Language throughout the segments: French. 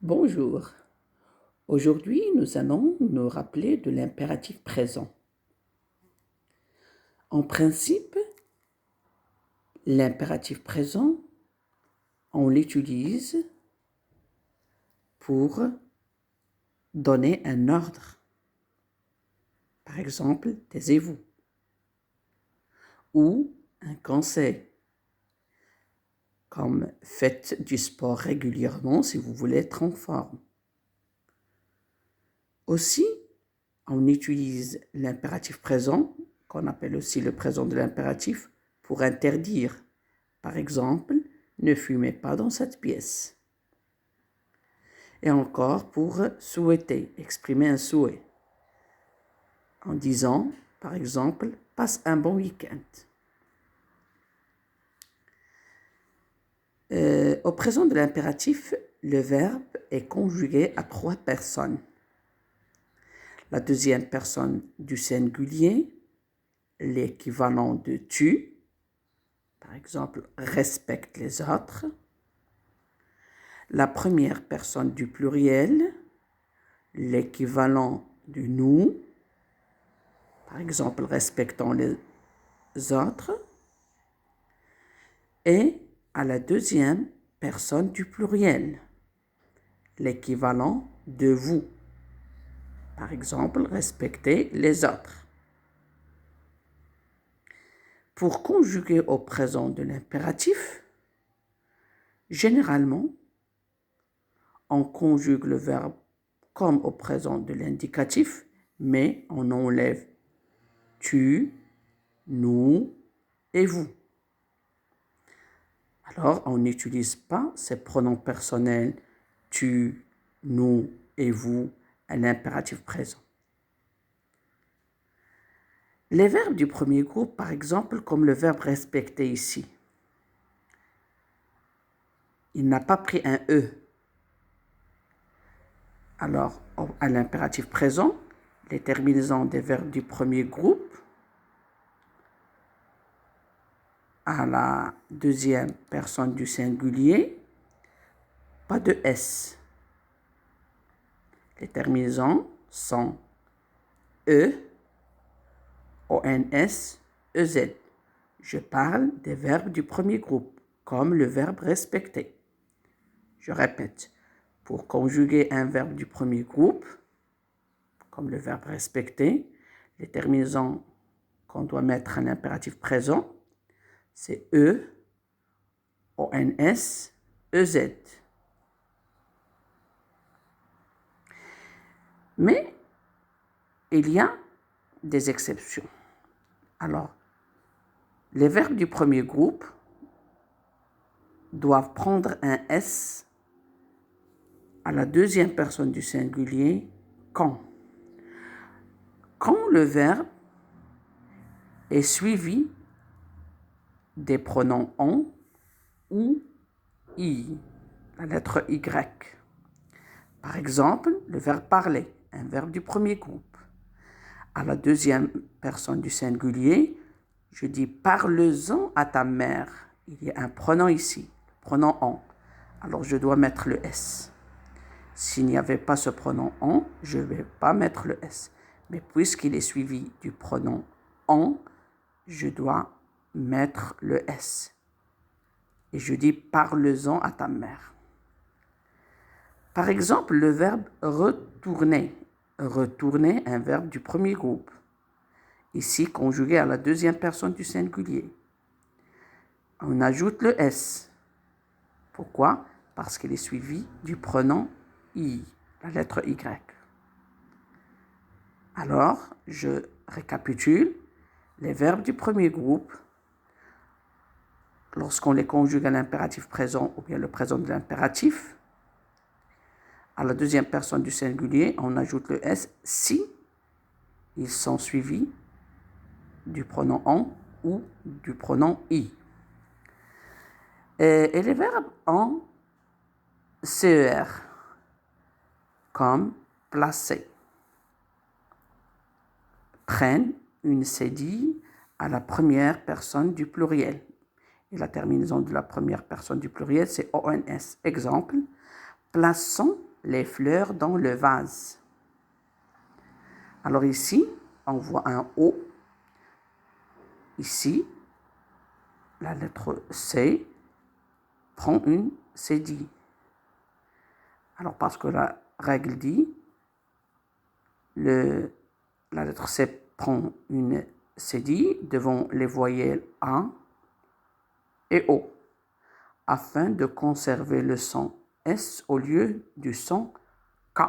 Bonjour. Aujourd'hui, nous allons nous rappeler de l'impératif présent. En principe, l'impératif présent, on l'utilise pour donner un ordre. Par exemple, taisez-vous. Ou un conseil, comme faites du sport régulièrement si vous voulez être en forme. Aussi, on utilise l'impératif présent, qu'on appelle aussi le présent de l'impératif, pour interdire. Par exemple, ne fumez pas dans cette pièce. Et encore pour souhaiter, exprimer un souhait. En disant, par exemple, passe un bon week-end. Au présent de l'impératif, le verbe est conjugué à 3 personnes. La deuxième personne du singulier, l'équivalent de tu, par exemple, respecte les autres. La première personne du pluriel, l'équivalent du nous, par exemple, respectons les autres. Et à la deuxième personne du pluriel, l'équivalent de vous. Par exemple, respectez les autres. Pour conjuguer au présent de l'impératif, généralement, on conjugue le verbe comme au présent de l'indicatif, mais on enlève tu, nous et vous. Alors, on n'utilise pas ces pronoms personnels tu, nous et vous à l'impératif présent. Les verbes du premier groupe, par exemple, comme le verbe respecter ici, il n'a pas pris un E. Alors, à l'impératif présent, les terminaisons des verbes du premier groupe, à la deuxième personne du singulier, pas de S. Les terminaisons sont E, ONS, EZ. Je parle des verbes du premier groupe, comme le verbe respecter. Je répète, pour conjuguer un verbe du premier groupe, comme le verbe respecter, les terminaisons qu'on doit mettre en impératif présent, c'est E, ONS, EZ. Mais il y a des exceptions. Alors, les verbes du premier groupe doivent prendre un S à la deuxième personne du singulier quand. Quand le verbe est suivi des pronoms on ou i, la lettre Y. Par exemple, le verbe parler, un verbe du premier groupe. À la deuxième personne du singulier, je dis parle-en à ta mère. Il y a un pronom ici, le pronom on. Alors je dois mettre le S. S'il n'y avait pas ce pronom on, je ne vais pas mettre le S. Mais puisqu'il est suivi du pronom on, je dois mettre le S. Et je dis parle-en à ta mère. Par exemple, le verbe retourner. Retourner, un verbe du premier groupe. Ici, conjugué à la deuxième personne du singulier. On ajoute le S. Pourquoi? Parce qu'il est suivi du pronom I, la lettre Y. Alors, je récapitule. Les verbes du premier groupe, lorsqu'on les conjugue à l'impératif présent ou bien le présent de l'impératif, à la deuxième personne du singulier, on ajoute le S si ils sont suivis du pronom on ou du pronom i. Et les verbes en CER, comme placer, prennent une cédille à la première personne du pluriel. Et la terminaison de la première personne du pluriel, c'est ONS. Exemple, plaçons les fleurs dans le vase. Alors ici, on voit un O. Ici, la lettre C prend une cédille. Alors parce que la règle dit, la lettre C prend une cédille devant les voyelles A et O, afin de conserver le son S au lieu du son K,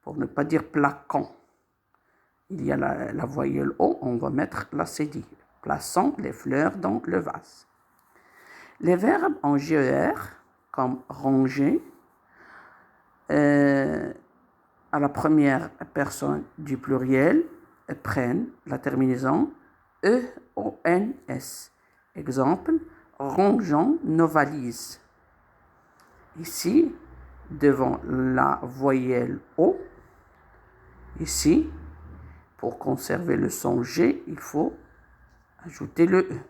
pour ne pas dire plaquant. Il y a la voyelle O, on va mettre la cédille. Plaçons les fleurs dans le vase. Les verbes en GER, comme ranger, à la première personne du pluriel, prennent la terminaison E-O-N-S. Exemple, rangeons nos valises. Ici, devant la voyelle O, ici, pour conserver le son G, il faut ajouter le E.